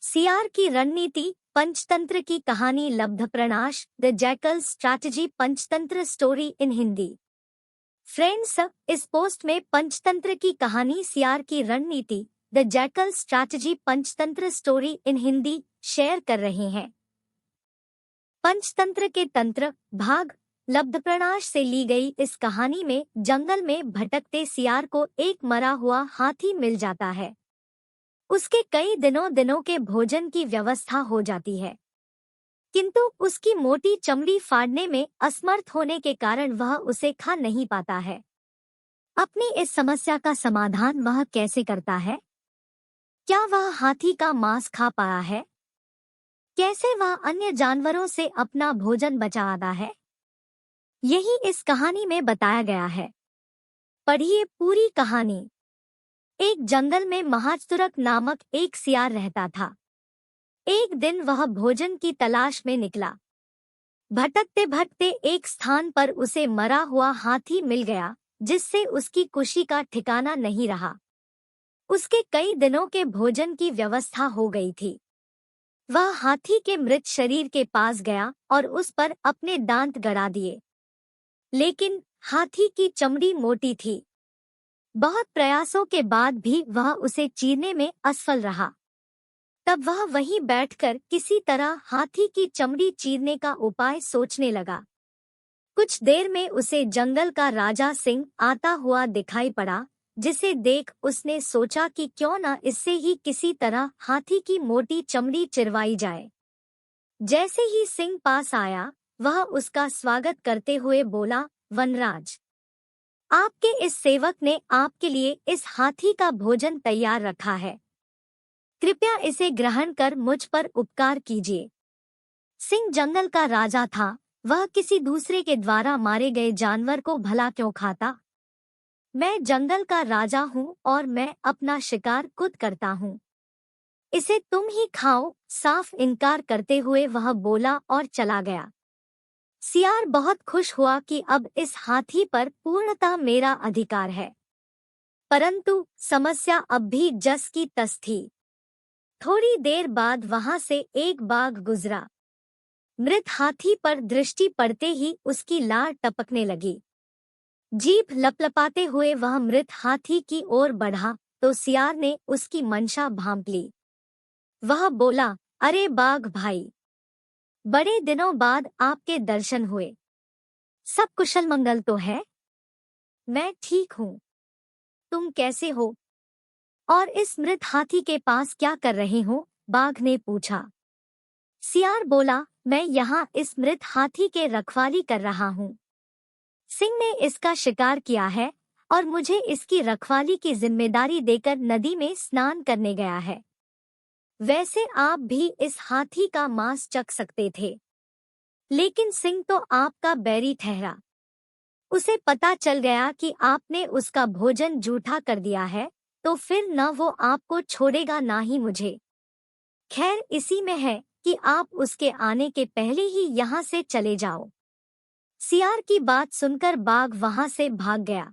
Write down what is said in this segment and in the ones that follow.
सियार की रणनीति, पंचतंत्र की कहानी लब्धप्रणाश, the jackal strategy Panchatantra story in Hindi. Friends, इस पोस्ट में पंचतंत्र की कहानी सियार की रणनीति, the jackal strategy Panchatantra story in Hindi share कर रहे हैं। पंचतंत्र के तंत्र भाग लब्धप्रणाश से ली गई इस कहानी में जंगल में भटकते सियार को एक मरा हुआ हाथी मिल जाता है। उसके कई दिनों के भोजन की व्यवस्था हो जाती है, किंतु उसकी मोटी चमड़ी फाड़ने में असमर्थ होने के कारण वह उसे खा नहीं पाता है। अपनी इस समस्या का समाधान वह कैसे करता है? क्या वह हाथी का मांस खा पाया है? कैसे वह अन्य जानवरों से अपना भोजन बचाता है? यही इस कहानी में बताया गया है। पढ़िए पूरी कहानी। एक जंगल में महाचतुरक नामक एक सियार रहता था। एक दिन वह भोजन की तलाश में निकला। भटकते भटकते एक स्थान पर उसे मरा हुआ हाथी मिल गया, जिससे उसकी खुशी का ठिकाना नहीं रहा। उसके कई दिनों के भोजन की व्यवस्था हो गई थी। वह हाथी के मृत शरीर के पास गया और उस पर अपने दांत गड़ा दिए, लेकिन हाथी की चमड़ी मोटी थी। बहुत प्रयासों के बाद भी वह उसे चीरने में असफल रहा। तब वह वहीं बैठकर किसी तरह हाथी की चमड़ी चीरने का उपाय सोचने लगा। कुछ देर में उसे जंगल का राजा सिंह आता हुआ दिखाई पड़ा, जिसे देख उसने सोचा कि क्यों न इससे ही किसी तरह हाथी की मोटी चमड़ी चिरवाई जाए। जैसे ही सिंह पास आया, वह उसका स्वागत करते हुए बोला, वनराज, आपके इस सेवक ने आपके लिए इस हाथी का भोजन तैयार रखा है। कृपया इसे ग्रहण कर मुझ पर उपकार कीजिए। सिंह जंगल का राजा था, वह किसी दूसरे के द्वारा मारे गए जानवर को भला क्यों खाता? मैं जंगल का राजा हूँ और मैं अपना शिकार खुद करता हूँ। इसे तुम ही खाओ, साफ इनकार करते हुए वह बोला और चला गया। सियार बहुत खुश हुआ कि अब इस हाथी पर पूर्णतः मेरा अधिकार है। परंतु समस्या अब भी जस की तस थी। थोड़ी देर बाद वहां से एक बाघ गुजरा। मृत हाथी पर दृष्टि पड़ते ही उसकी लार टपकने लगी। जीभ लपलपाते हुए वह मृत हाथी की ओर बढ़ा तो सियार ने उसकी मंशा भांप ली। वह बोला, अरे बाघ भाई, बड़े दिनों बाद आपके दर्शन हुए। सब कुशल मंगल तो है? मैं ठीक हूँ। तुम कैसे हो? और इस मृत हाथी के पास क्या कर रहे हो? बाघ ने पूछा। सियार बोला, मैं यहाँ इस मृत हाथी के रखवाली कर रहा हूँ। सिंह ने इसका शिकार किया है और मुझे इसकी रखवाली की जिम्मेदारी देकर नदी में स्नान करने गया है। वैसे आप भी इस हाथी का मांस चख सकते थे, लेकिन सिंह तो आपका बैरी ठहरा। उसे पता चल गया कि आपने उसका भोजन जूठा कर दिया है, तो फिर न वो आपको छोड़ेगा ना ही मुझे। खैर इसी में है कि आप उसके आने के पहले ही यहाँ से चले जाओ। सियार की बात सुनकर बाघ वहां से भाग गया।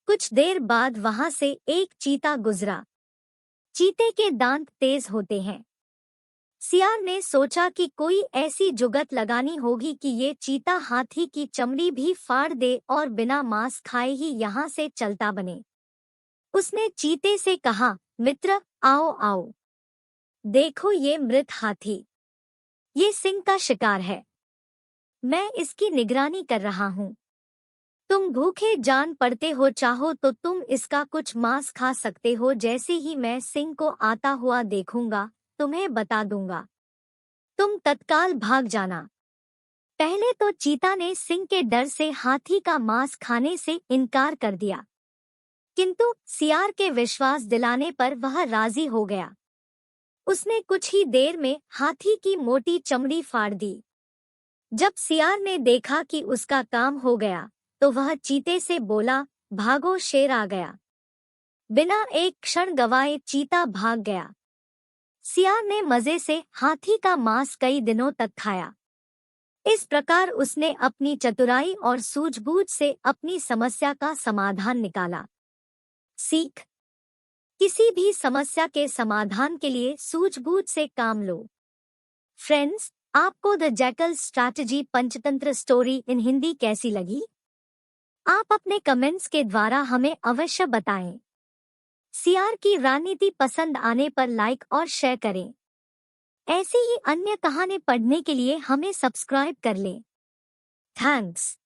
कुछ देर बाद वहां से एक चीता गुजरा। चीते के दांत तेज होते हैं। सियार ने सोचा कि कोई ऐसी जुगत लगानी होगी कि ये चीता हाथी की चमड़ी भी फाड़ दे और बिना मांस खाए ही यहाँ से चलता बने। उसने चीते से कहा, मित्र, आओ आओ, देखो ये मृत हाथी। ये सिंह का शिकार है। मैं इसकी निगरानी कर रहा हूँ। तुम भूखे जान पड़ते हो, चाहो तो तुम इसका कुछ मांस खा सकते हो। जैसे ही मैं सिंह को आता हुआ देखूंगा, तुम्हें बता दूंगा। तुम तत्काल भाग जाना। पहले तो चीता ने सिंह के डर से हाथी का मांस खाने से इनकार कर दिया, किंतु सियार के विश्वास दिलाने पर वह राजी हो गया। उसने कुछ ही देर में हाथी की मोटी चमड़ी फाड़ दी। जब सियार ने देखा कि उसका काम हो गया, तो वह चीते से बोला, भागो, शेर आ गया। बिना एक क्षण गवाए चीता भाग गया। सियार ने मजे से हाथी का मांस कई दिनों तक खाया। इस प्रकार उसने अपनी चतुराई और सूझबूझ से अपनी समस्या का समाधान निकाला। सीख। किसी भी समस्या के समाधान के लिए सूझबूझ से काम लो। फ्रेंड्स, आपको the jackal strategy Panchatantra story in Hindi कैसी लगी? आप अपने कमेंट्स के द्वारा हमें अवश्य बताएं। सियार की रणनीति पसंद आने पर लाइक और शेयर करें। ऐसी ही अन्य कहानी पढ़ने के लिए हमें सब्सक्राइब कर लें। थैंक्स।